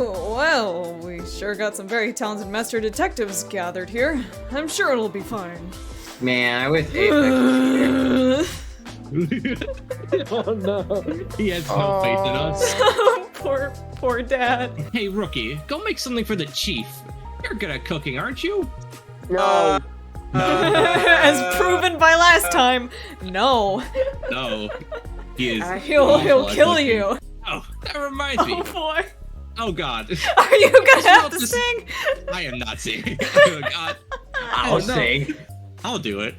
Well, we sure got some very talented master detectives gathered here. I'm sure it'll be fine. Man, I wish Apex was here. Oh no, he has no faith in us. Poor dad. Hey, rookie, go make something for the chief. You're good at cooking, aren't you? No. As proven by last time, no. No. He is. He'll kill you. Oh, that reminds me. Oh boy. Oh god. Are you gonna have to sing? I am not singing. Oh god. I'll sing. I'll do it.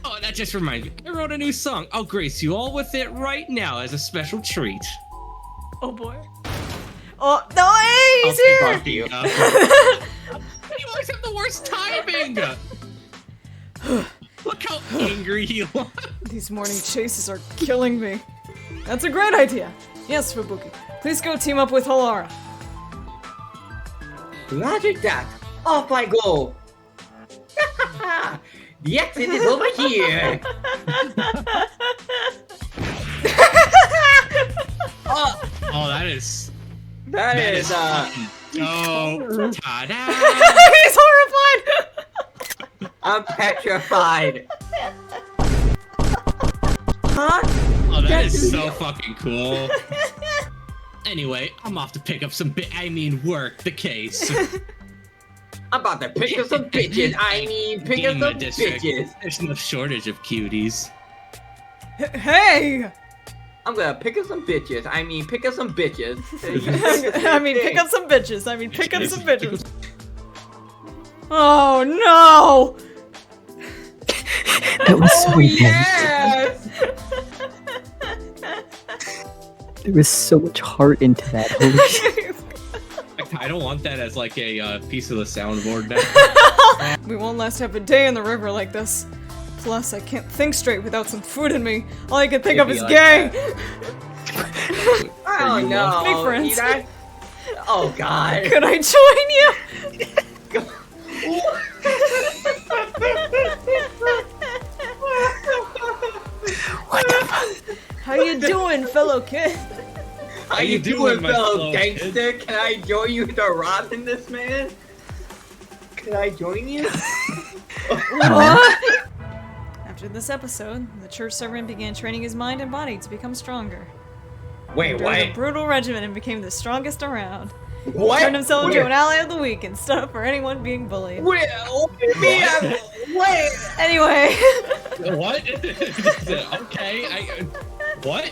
Oh, that just reminds me. I wrote a new song. I'll grace you all with it right now as a special treat. Oh boy. Oh no, hey, he's here! Talk to you. You always have the worst timing! Look how angry he was. These morning chases are killing me. That's a great idea. Yes, Fubuki. Please go team up with Halara. Logic that. Off I go. The exit is over here. Oh, that is. That is Oh, ta-da! He's horrified! I'm petrified. Huh? Oh, that is so fucking cool. Anyway, I'm off to pick up some work the case. I'm about to pick up some bitches. Pick up Yuma some district. bitches. There's no shortage of cuties. Hey! I'm gonna pick up some bitches. Pick up some bitches. pick up some bitches. Pick up some bitches. Oh no! That was so intense. Yes! There was so much heart into that. Holy shit. I don't want that as like a piece of the soundboard now. We won't last half a day in the river like this. Plus, I can't think straight without some food in me. All I can think of is like gang! Oh no! Big friends. Oh god! Could I join you? What the fuck? How you doing, fellow kid? How you doing, fellow gangster? Can I join you to robbing this man? Can I join you? What? After this episode, the church servant began training his mind and body to become stronger. Wait, Endured a brutal regimen and became the strongest around. What? Turned himself into an ally of the week and stood up for anyone being bullied. Wait. Anyway. What? Okay, what?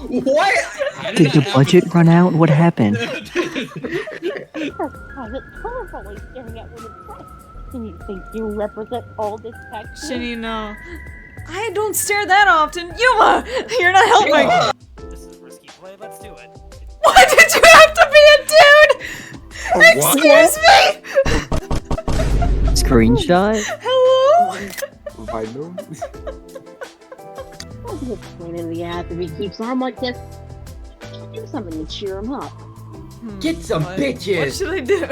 What? Did the budget run out? What happened? Colorfully staring at women's breasts. Do you think you represent all this tech? Shinny, no. I don't stare that often. Yuma! You're not helping! This is risky play, let's do it. Why did you have to be a dude? Excuse me! Screenshot? Hello? What's the point in the ass if he keeps on like this? Do something to cheer him up. Get some What bitches! should I do?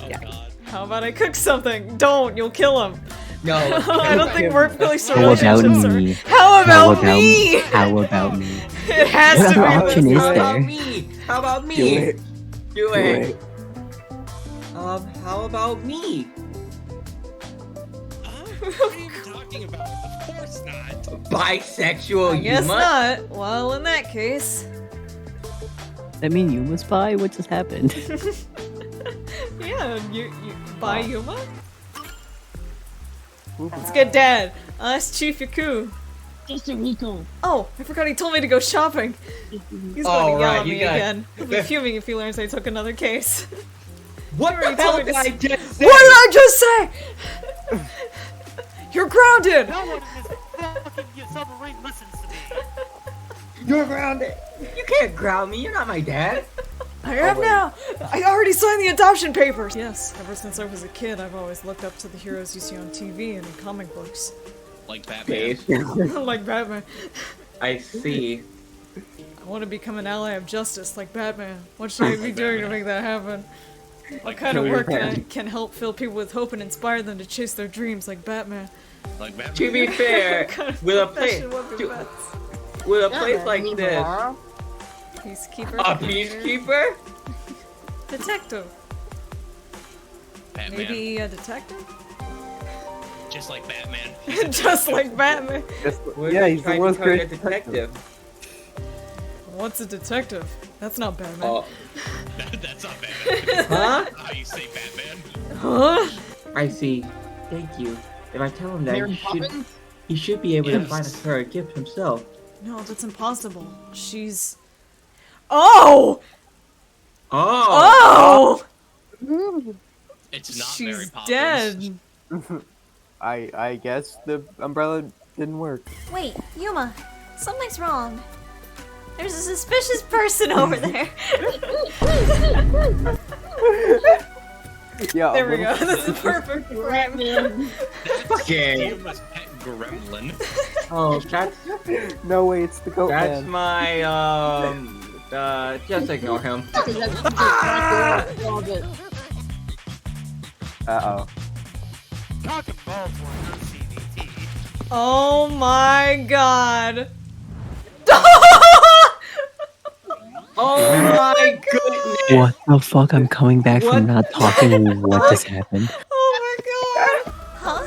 Oh god. How about I cook something? Don't, you'll kill him. No. I don't think workplace How about relationships are. me? How about me? How about me? It has What to other be. option is How about there? me? How about me? Do it. Do Do it. it. How about me? What are you talking about? Of course not. Bisexual I guess Yuma? not. Well, in that case. That mean Yuma's bi? What just happened? Yeah, you buy Yuma? Let's get Dad. It's Chief Yaku. Just a Rico. Oh, I forgot he told me to go shopping. He's going Oh, to yell right, at you me got- again. He'll be fuming if he learns I took another case. What the Already hell told me did to I just say? What did I just say? You're grounded! No one in this fucking submarine listens to me. You're grounded. You can't ground me. You're not my dad. I am now! I already signed the adoption papers! Yes, ever since I was a kid, I've always looked up to the heroes you see on TV and in comic books. Like Batman. Like Batman. I see. I want to become an ally of justice like Batman. What should I be doing to make that happen? What kind of work can help fill people with hope and inspire them to chase their dreams like Batman? Like Batman. To be fair, What kind of with a place, profession would be best? with a place like this, Peacekeeper? a peacekeeper. Detective. Batman. Maybe a detective? Just like Batman. Just like Batman. Yeah, he's the trying world's to tell you a greatest detective. What's a detective? That's not Batman. Oh, That's not Batman. huh? How you say Batman? Huh? I see. Thank you. If I tell him that, Mary Poppins? he should be able to Yes. find her a gift himself. No, that's impossible. She's... Oh! Oh! Oh! It's not She's Mary Poppins. dead. I guess the umbrella didn't work. Wait, Yuma, something's wrong. There's a suspicious person over there. Yeah, There we go. This is perfect. Batman. Okay. Yuma's pet gremlin. Oh, that's No way, it's the goat that's man. my just ignore him. Uh-oh. Cock and balls were no CBT. Oh my god. Oh my goodness! What the fuck? I'm coming back What? from not talking. What just happened? Oh my god. Huh?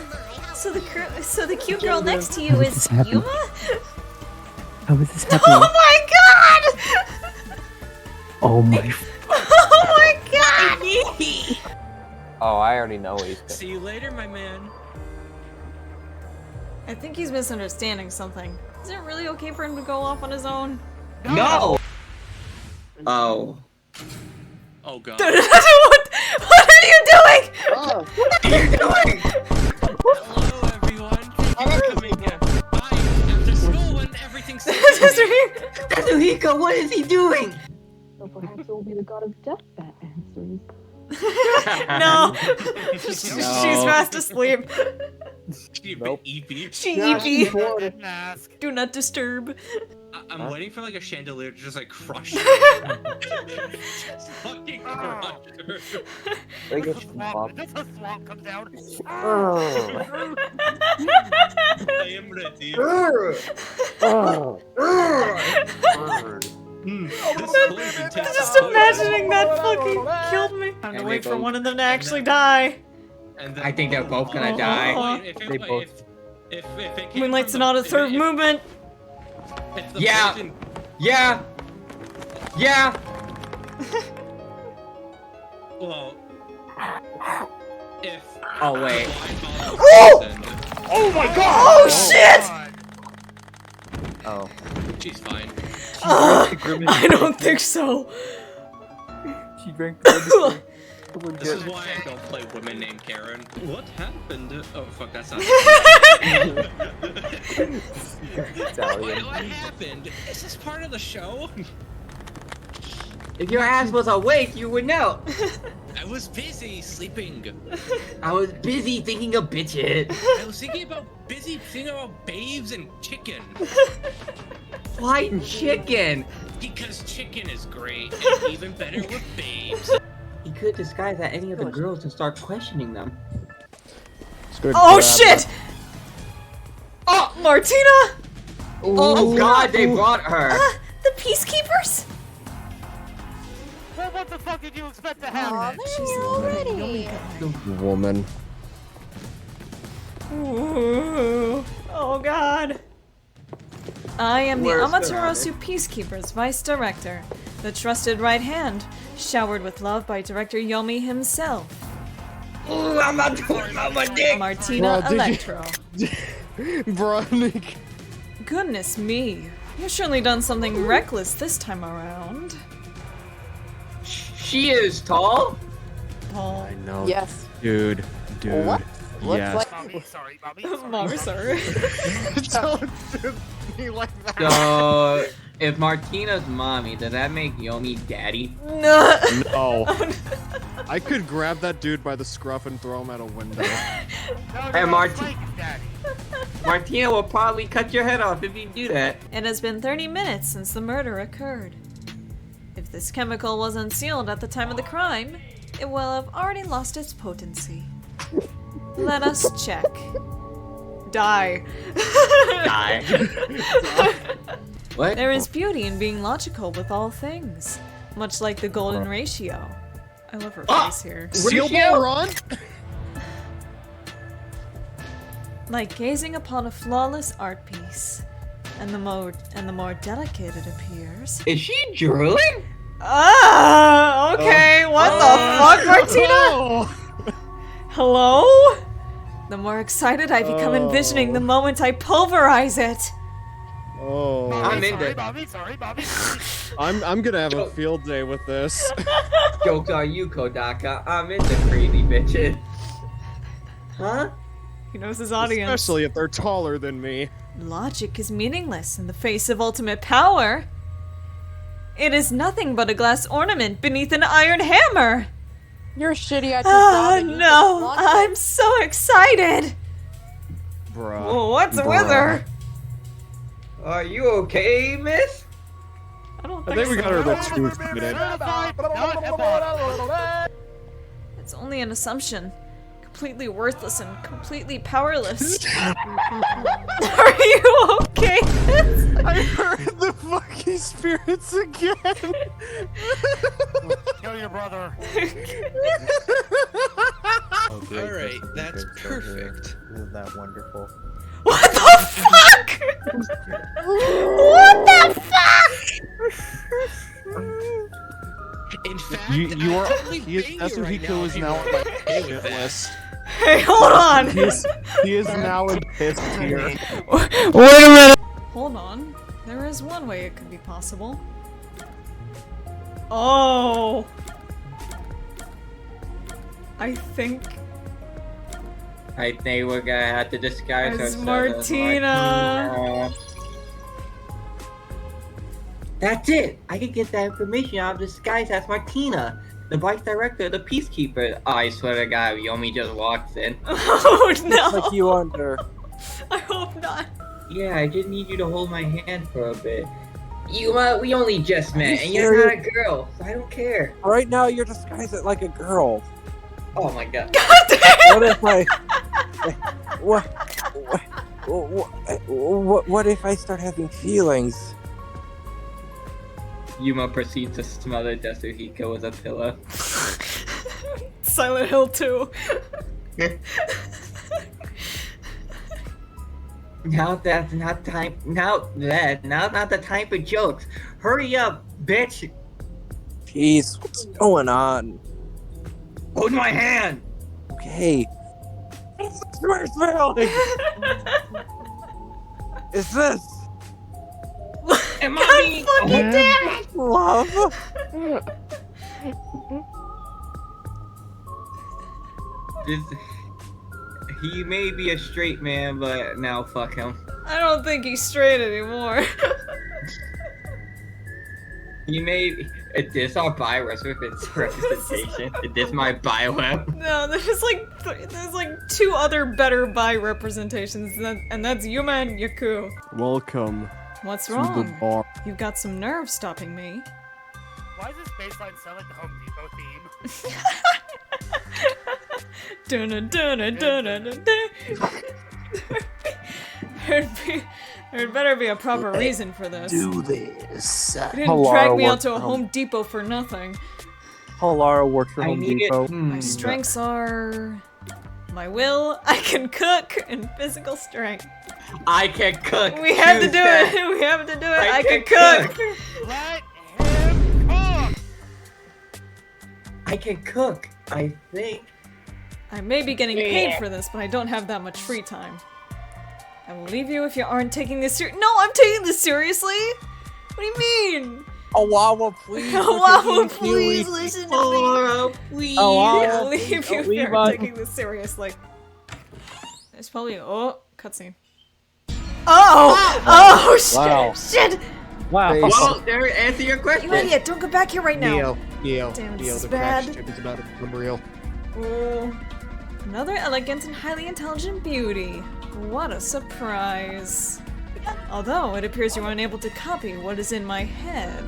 So the cute girl next to you How did is this happen? Yuma? How is this happening? Oh my god! Oh my. Oh my god! Oh, I already know what he's doing. See you later, my man. I think he's misunderstanding something. Is it really okay for him to go off on his own? No! Oh. Oh god. what are you doing? Oh, What are you doing? Hello, everyone. Thank you for coming here. Bye. After school, when everything's safe. Kazuhiko, what is he doing? so perhaps it will be the god of death that answers. No. She's fast asleep. Nope. EP. She Yeah, EP. she's bored. Didn't ask. Do not disturb. I'm waiting for like a chandelier to just like crush her. Just fucking crush her. Like a Swamp. Does a swamp come down? Oh. I am ready. This poison tastes Just good. imagining that fucking killed me. Time to And wait they for both- one of them to actually die. And then, I think they're both gonna die. If it, They both- if it came Moonlight's from not the- a third if- movement. if the Yeah. poison- Yeah! Yeah! Well, if Oh, wait. Oh my god! Oh shit! Oh. She's fine. I don't think so. She drank the This is why I don't play women named Karen. What happened? Oh fuck, that's not. What happened? Is this part of the show? If your ass was awake, you would know. I was busy sleeping. I was busy thinking of bitches. I was thinking about babes and chicken. Why chicken? Because chicken is great, and even better with babes. He could disguise at any of the girls and start questioning them. Oh shit! Oh, Martina! Oh god, they brought her. The peacekeepers? Well, what the fuck did you expect to Aw, happen? there already. Woman. Ooh. Oh god. I am the Where's the Amaterasu Peacekeepers Vice Director, the trusted right hand, showered with love by Director Yomi himself, Ooh, I'm not doing my dick. Martina Bro, did you- Electro. Veronica. Goodness me, you've surely done something reckless this time around. She is tall. Paul. I know. Yes. Dude. What? Looks Yes. like Mommy, sorry, mommy. Mommy, sorry. Don't do me like that. So, if Martina's mommy, does that make Yomi daddy? No. No. I could grab that dude by the scruff and throw him out a window. No, Hey, Marty. Spank his daddy. Martina will probably cut your head off if you do that. It has been 30 minutes since the murder occurred. If this chemical wasn't sealed at the time of the crime, it will have already lost its potency. Let us check. Die. Die. What? There is beauty in being logical with all things, much like the golden ratio. I love her face here. Steel ball run? Like gazing upon a flawless art piece. And the more delicate it appears. Is she drooling? Ah, okay. What the fuck, Martina? Hello? The more excited I become envisioning the moment I pulverize it. Oh. I'm in Sorry, there. Bobby. Sorry, Bobby. I'm gonna have a field day with this. Jokes on you, Kodaka. I'm into crazy bitches. Huh? He knows his audience. Especially if they're taller than me. Logic is meaningless in the face of ultimate power. It is nothing but a glass ornament beneath an iron hammer. You're shitty at your Ah, job. and you no, just want I'm so excited. Bruh. Whoa, what's with her? Are you okay, miss? I don't I think think we got her so. the truth minute. It's only an assumption. Completely worthless and completely powerless. Are you okay? I heard the fucking spirits again. Kill your brother. Alright, that's perfect. Isn't that wonderful? What the fuck? What the fuck? In fact, You are. totally He is, bang that's you what he right now is if you now were on my okay with shit that. list. Hey, hold on. He is now in piss tier. Wait a minute. Hold on. There is one way it could be possible. Oh. I think I think we're gonna have to disguise it's ourselves Martina. as That's it! I can get that information out of disguise as Martina, the vice director of the Peacekeeper. Oh, I swear to God, Yomi just walks in. Oh no. Like you under. I hope not. Yeah, I just need you to hold my hand for a bit. Yuma, we only just met, you and you're not a serious? girl, so I don't care. Right now, you're disguised like a girl. Oh my God. What if I? What if I start having feelings? Yuma proceeds to smother Yasuhiko with a pillow. Silent Hill 2. Now that's not time. Now not the time for jokes. Hurry up, bitch! Jeez, what's going on? Hold my hand. Okay. Where's feelings? Is this Am I being fucking damn it! love? He may be a straight man, but now fuck him. I don't think he's straight anymore. He may be. Is this our bi representation? Is this my bi web? No, there's like two other better bi representations, and that's Yuma and Yaku. Welcome What's to the wrong? bar. You've got some nerve stopping me. Why does this baseline sound like the Home Depot theme? There'd better be a proper reason for this. Do this. You didn't drag me out to a Home Depot for nothing. Lara works for I Home need Depot. it. My strengths are my will, I can cook, and physical strength. I can cook. We have to Choose do that. it. We have to do it. I I can can cook. Let him cook! I can cook. I think. I may be getting paid for this, but I don't have that much free time. I will leave you if you aren't taking this No, I'm taking this seriously! What do you mean? Awawa, please. Wawa, please listen to me. Oh, please. I'll leave you if leave you're us. taking this seriously. There's probably cutscene. Oh shit! Wow. Shit! Wow. Well, there. Answer your question. You idiot! Don't come back here right now. Neo, Damn, this Neo, is the crash bad. ship is about to become real. Oh, another elegant and highly intelligent beauty. What a surprise. Although, it appears you were unable to copy what is in my head.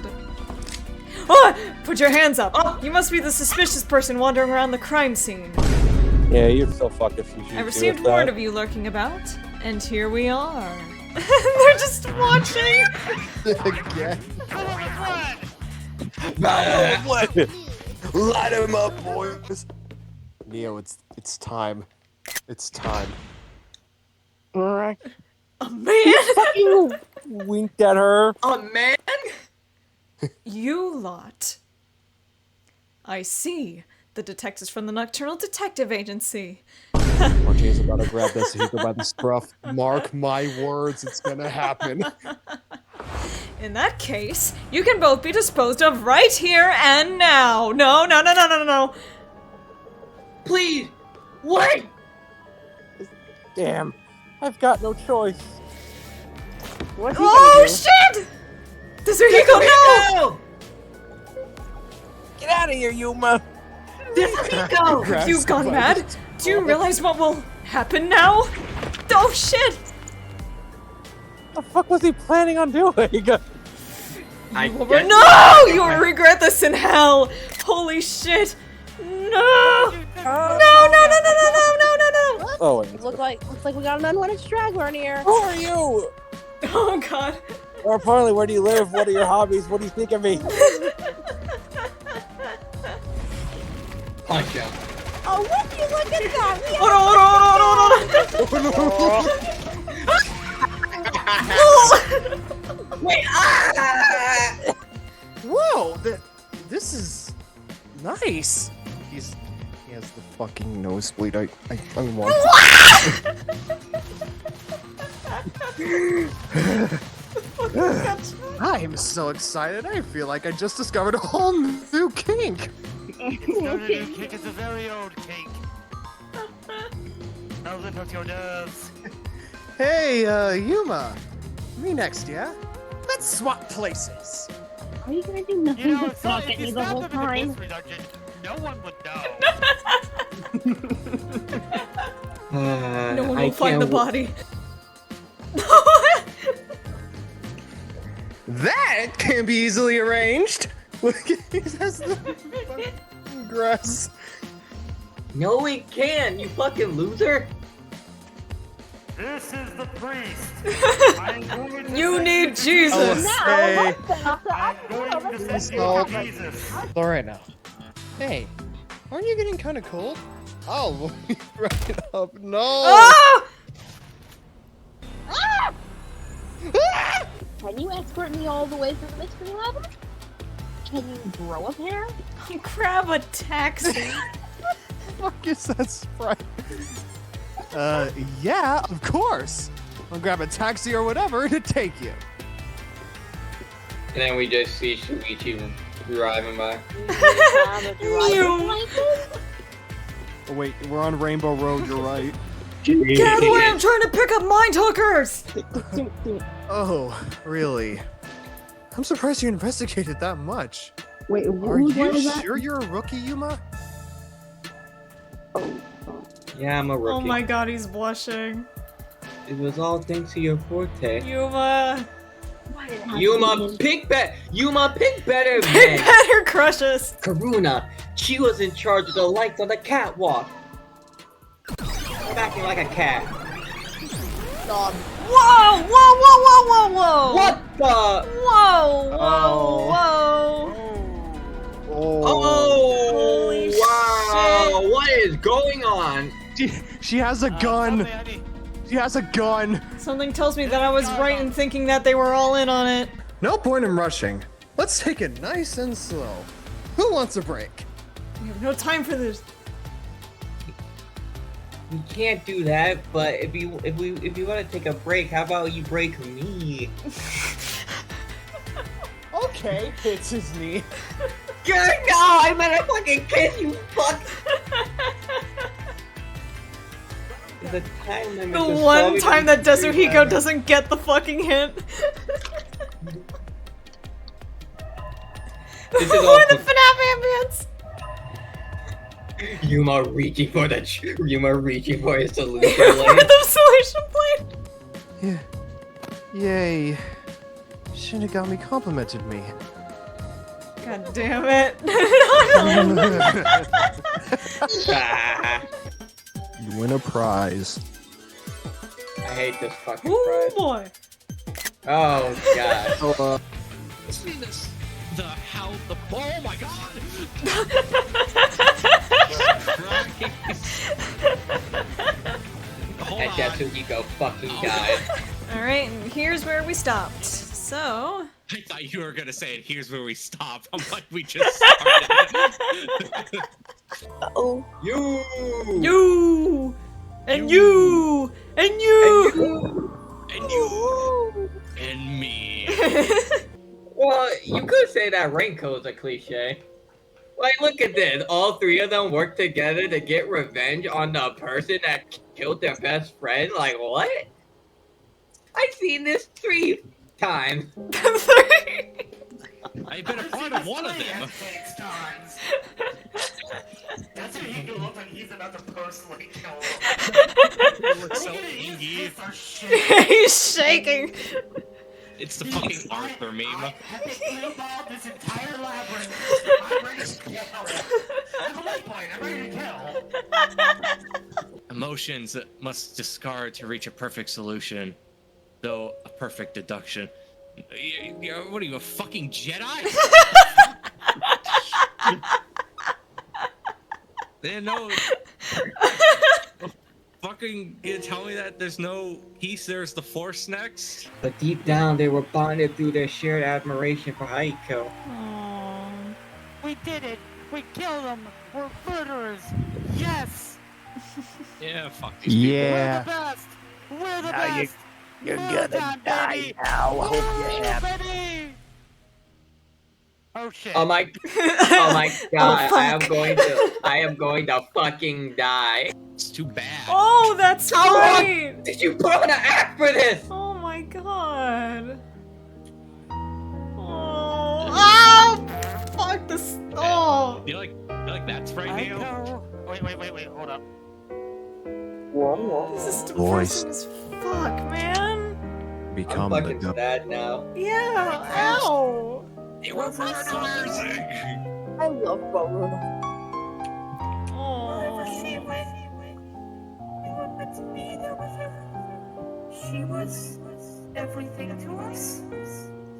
Oh! Put your hands up! You must be the suspicious person wandering around the crime scene. Yeah, you're so fucked if you should I received word of you lurking about, and here we are. They're just watching! Again. Kill him with Light him up, boys. Neo, it's time. It's time. Alright. A man? Fucking winked at her. Oh man! You lot. I see. The detectives from the Nocturnal Detective Agency. Martina's about to grab this Hiko by the scruff. Mark my words, it's gonna happen. In that case, you can both be disposed of right here and now. No, no, no, no, no, no, no. Please! Wait! Damn. I've got no choice. What's he Oh, gonna do? shit! Does Hiko know? Get out of here, Yuma. Go! Grabs You've gone him by mad? the- Do you realize what will happen now? Oh, shit! What the fuck was he planning on doing? No! You will regret this in hell! Holy shit! No! No, no, no, no, no, no, no, no, no! Oh, wait. Looks like we got an unwanted straggler in here. Who are you? Oh, God. More importantly, where do you live? What are your hobbies? What do you think of me? Punch him. Oh, Wendy, look at that! We Hold on, hold on, hold on, hold on! Wait! Ah! Whoa! This is nice. He has the fucking nosebleed. I want. I'm so excited. I feel like I just discovered a whole new kink. No, new cake is a very old cake. Doesn't hurt your nerves. Hey, Yuma. Me next, yeah? Let's swap places. Are you gonna do nothing You know, but it's not, talk if at me you the stabbed whole them in the time? mystery dungeon, no one would know. No one I will find the can't body. That can be easily arranged. Look, he has the fucking grass. No, it can, you fucking loser! This is the priest. I'm going to You send need to Jesus. Jesus. Hey. I'm going to send you to Jesus. All right now. Hey, aren't you getting kind of cold? Oh, right up. No. Ah! Can you escort me all the way through the mystery lab? Can you grow a pair? Grab a taxi. Fuck is that Sprite? Yeah, of course. I'll grab a taxi or whatever to take you. And then we just see Shuichi driving by. Oh, wait, we're on Rainbow Road. You're right. Get out of the way, I'm trying to pick up mind hookers! Oh, really? I'm surprised you investigated that much. Wait, Are who's you was that? sure you're a rookie, Yuma? Yeah, I'm a rookie. Oh my god, he's blushing. It was all thanks to your forte. Yuma. Yuma, pick better! Yuma, pick better, Pick man! better crushes. Karuna, she was in charge of the lights on the catwalk. I'm acting like a cat. Whoa, whoa, whoa, whoa, whoa, whoa! What the? Whoa, whoa, Oh. whoa! Oh, Holy wow! shit. What is going on? She has a gun. She has a gun. Something tells me that I was right in thinking that they were all in on it. No point in rushing. Let's take it nice and slow. Who wants a break? We have no time for this. We can't do that, but if you want to take a break, how about you break me? Okay, hits his knee. Good, no, I meant a fucking kiss, you fuck. The time limit The is one probably time gonna that be Desuhiko bad. doesn't get the fucking hint. This is Or all the FNAF ambience. Yuma reaching for a solution. For the solution plate. Yeah. Yay. Shouldn't have got me complimented me. God damn it. Ah, You win a prize. I hate this fucking Ooh prize. boy. Oh god. Oh, Oh my god! Hold And that's on. when you go fucking die. Alright, and here's where we stopped. So. I thought you were gonna say it. Here's where we stop. I'm like, we just started. Oh. You! You! And you! And you! And you! And me. Well, you could say that raincoat's a cliche. Like, look at this. All three of them work together to get revenge on the person that killed their best friend. Like, what? I've seen this 3 times. I've been a part of one of them. That's what he looks like he's about to personally kill It looks so ingy. He's shaking. It's the fucking Arthur meme. I blue balled this entire labyrinth. I'm ready to kill. I'm a light point. I'm ready to kill. Emotions must discard to reach a perfect solution, though a perfect deduction. What are you, a fucking Jedi? They didn't know. Fucking you tell me that there's no peace, there's the Force next? But deep down, they were bonded through their shared admiration for Aiko. Aww. We did it! We killed them! We're murderers! Yes! Yeah, fuck these people. We're the best! We're the best! You're Well gonna done, die baby! now. I hope you're Woo, happy. baby! Oh shit. Oh my god, Oh, I am going to fucking die. It's too bad. Oh, that's How long great! did you put on an act for this? Oh my god. Oh, oh fuck this. Oh. You like that's right now? Aiko. Wait, hold up. This is Voice. depressing as fuck, man. I'm Become fucking sad now. Yeah, ow. They were murderers! I love Boru. Oh. She was everything to us.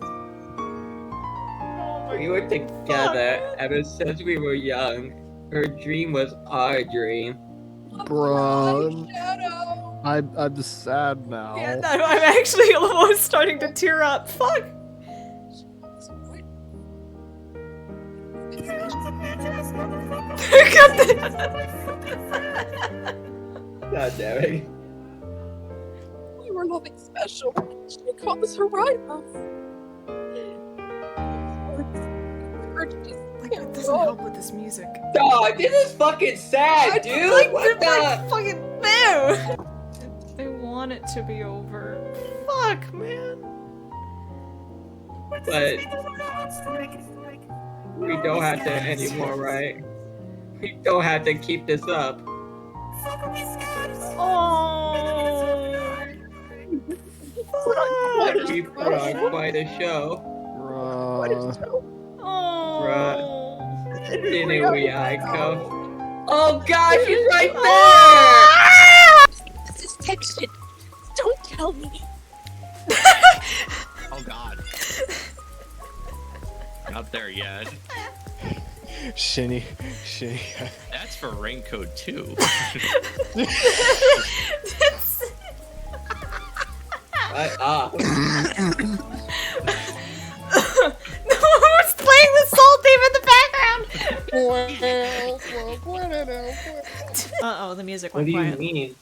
Oh my We were together ever since we were young. Her dream was our dream. Bro. I'm just sad now. Yeah, I'm actually almost starting to tear up. Fuck. God damn it. We were nothing special. She called us her rival. It doesn't help with this music. Dog, this is fucking sad, dude. Like, What the? fucking no. They want it to be over. Fuck, man. But we don't have to anymore, right? We don't have to keep this up. Oh. We put on quite a show. Bruh. Oh. Didn't we, Aiko? Oh gosh, she's right there! This is texted. Don't tell me. Oh god. Not there yet. Shinny. That's for Raincoat too. Who's playing the Soul Theme in the background? Uh-oh, the music What went do you quiet. mean?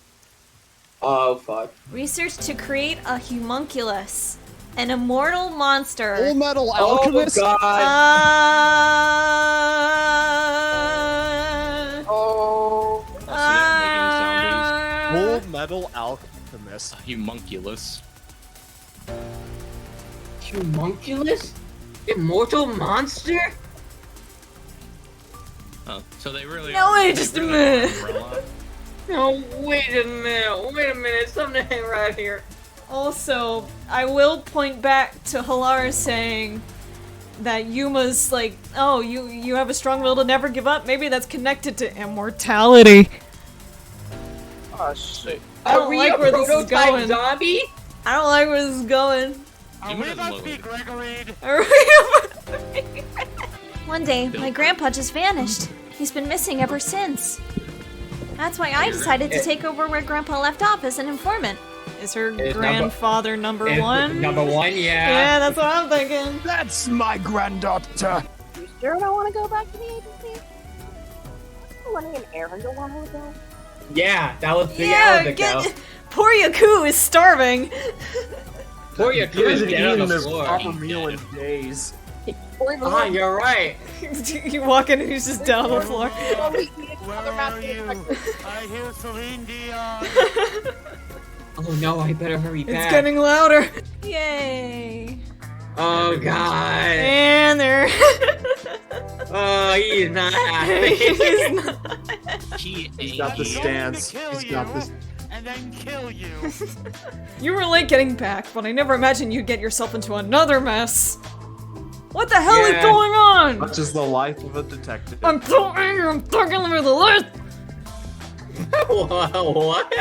Oh fuck. Research to create a homunculus, an immortal monster. Full Metal Alchemist. Oh god. Full Metal Alchemist. Humunculus. Homunculus? Immortal monster? Oh, so they really No, are. wait just a minute. No, wait a minute, something ain't right here. Also, I will point back to Halara saying that Yuma's like, oh, you have a strong will to never give up. Maybe that's connected to immortality. Oh shit. I don't Are we like a where this is prototype going. zombie? I don't like where this is going. Are we about to be Gregory? Are we One day, my grandpa just vanished. He's been missing ever since. That's why I decided to take over where Grandpa left off as an informant. Is her grandfather number one? Number one, yeah. Yeah, that's what I'm thinking. That's my granddaughter. You sure don't want to go back to the agency? Running an errand a while ago. Yeah, that was 3 hours ago. Poor Yaku is starving. Poor Yaku is dead on the his floor. proper meal in days. Ah, you're right. You walk in and he's just down on the floor. Where are you? I hear Celine Dion. Oh no, I better hurry back. It's getting louder. Yay. Oh god. And there. Oh, he's not happy. He's not. He's got the stance. He's got this. And then kill you. You were late getting back, but I never imagined you'd get yourself into another mess. What the hell is going on? Such is the life of a detective. I'm so angry, I'm talking with the list! What?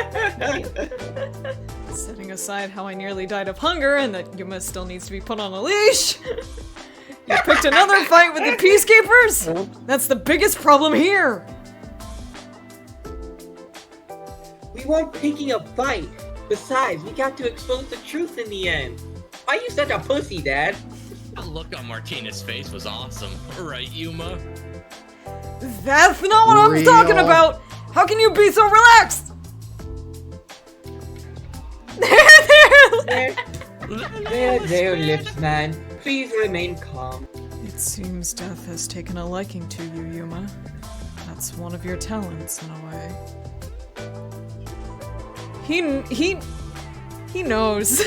Setting aside how I nearly died of hunger and that Yuma still needs to be put on a leash, you picked another fight with the Peacekeepers? That's the biggest problem here! We weren't picking a fight. Besides, we got to expose the truth in the end. Why you such a pussy, Dad? The look on Martina's face was awesome. Right, Yuma? That's not what I'm talking about! How can you be so relaxed? There, lips, man. Please remain calm. It seems death has taken a liking to you, Yuma. That's one of your talents, in a way. He knows.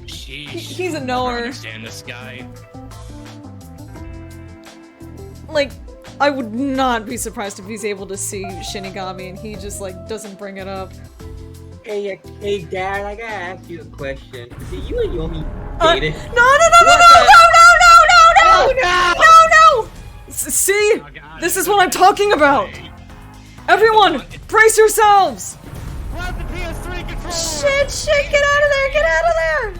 Sheesh. He's a I don't knower. understand this guy. Like, I would not be surprised if he's able to see Shinigami and he just, like, doesn't bring it up. Hey, Dad, I gotta ask you a question. Do you and Yomi No, dated? no! Oh, no! No! See? This is what I'm talking about! Everyone, brace yourselves! Grab the PS3 controller. Shit, get out of there, get out of there!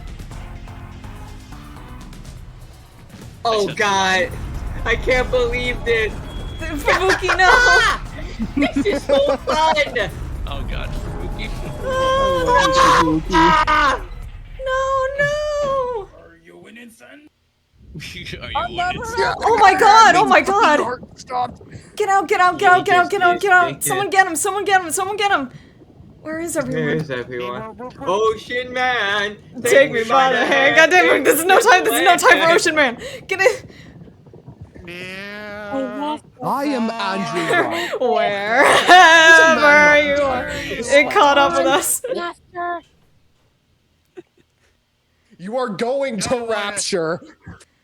Oh, God. I can't believe this. Fubuki, no! This is so fun! Oh god, Fubuki. No! Are you winning, son? Are you winning? Oh my god! Stop. Get out! Someone get him! Where is everyone? Where's everyone? Ocean Man! Take me by the hand! God damn it! This is no time for Ocean Man! Get it! I am Andrew Wright. Wherever you are, it caught up with us. Master. You are going to Rapture.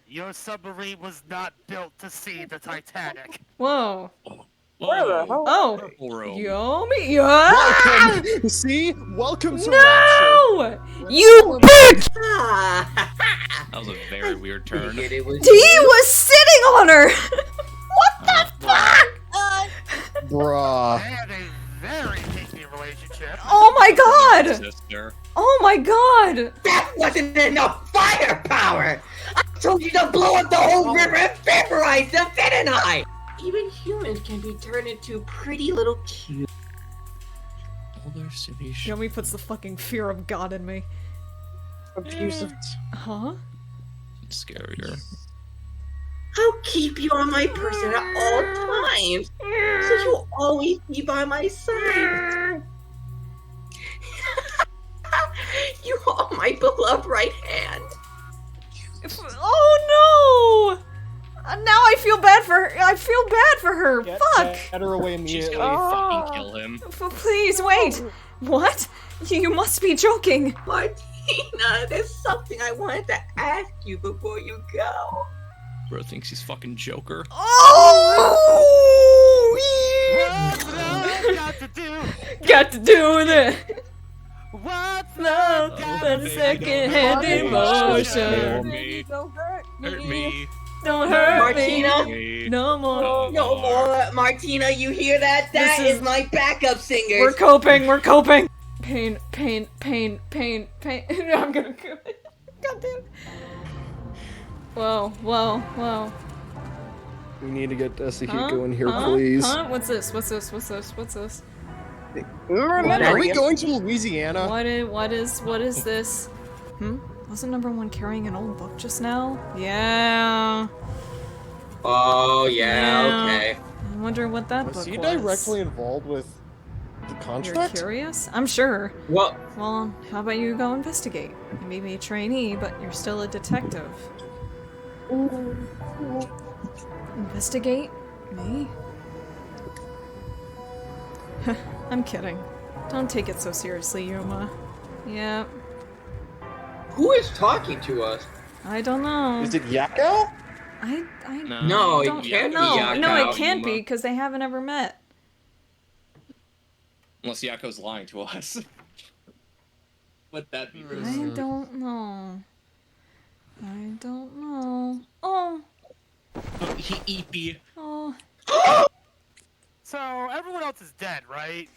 Your submarine was not built to see the Titanic. Whoa. Whoa. Oh. Oro. Yomi. Yeah. Welcome. See? Welcome to Rapture. No! You bitch! That was a very weird turn. He was sitting on her! What the fuck? Bruh. They had a very kinky relationship. Oh my god! Sister. Oh my god! That wasn't enough firepower! I told you to blow up the whole river and vaporize the Venonai! Even humans can be turned into pretty little cute. Yomi puts the fucking fear of God in me. Abusive. Huh? It's scarier. I'll keep you on my person at all times, so you'll always be by my side. You are my beloved right hand. Oh no! Now I feel bad for her. Fuck! Get her away She's immediately. gonna fucking kill him. Please wait. What? You must be joking. Martina, there's something I wanted to ask you before you go. Bro thinks he's fucking Joker. Oh! Got to do with it. What's Love but a second-hand emotion. Hurt me. Don't hurt Martina? me. No more. No more. Martina, you hear that? That This is my backup singer. We're coping. Pain. I'm gonna. God damn. Whoa. We need to get Esahiko Huh? in here, Huh? please. Huh? What's this? What's this? What's this? What's this? Are we going to Louisiana? What is this? Wasn't number one carrying an old book just now? Yeah. Oh, yeah, okay. I wonder what that book Was was. he directly involved with the You're contract? curious? I'm sure. Well, Well, how about you go investigate? You may be a trainee, but you're still a detective. Investigate? Me? I'm kidding. Don't take it so seriously, Yuma. Yeah, who is talking to us? I don't know. Is it Yakko? I No, it don't can't be know. Yakko, No, it can't Yuma. be because they haven't ever met. Unless Yakko's lying to us. Would that be I risky? don't know. I don't know. Oh, He EP. oh. So everyone else is dead, right?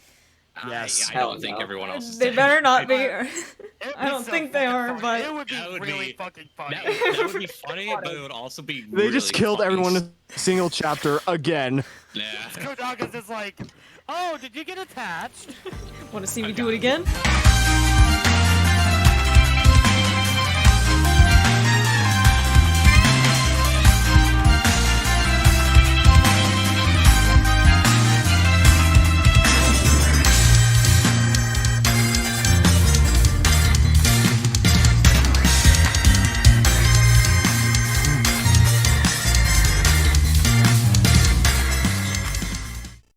Yes. I Hell don't think no. everyone else is They dead. better not be. It'd I be don't so think they fucking are, funny. but It would be That would really be- fucking funny. That would be funny, but it would also be They just really killed fucking everyone in a single chapter again. Yeah. Kodaga's just like, oh, did you get attached? Want to see me I do got it it. again?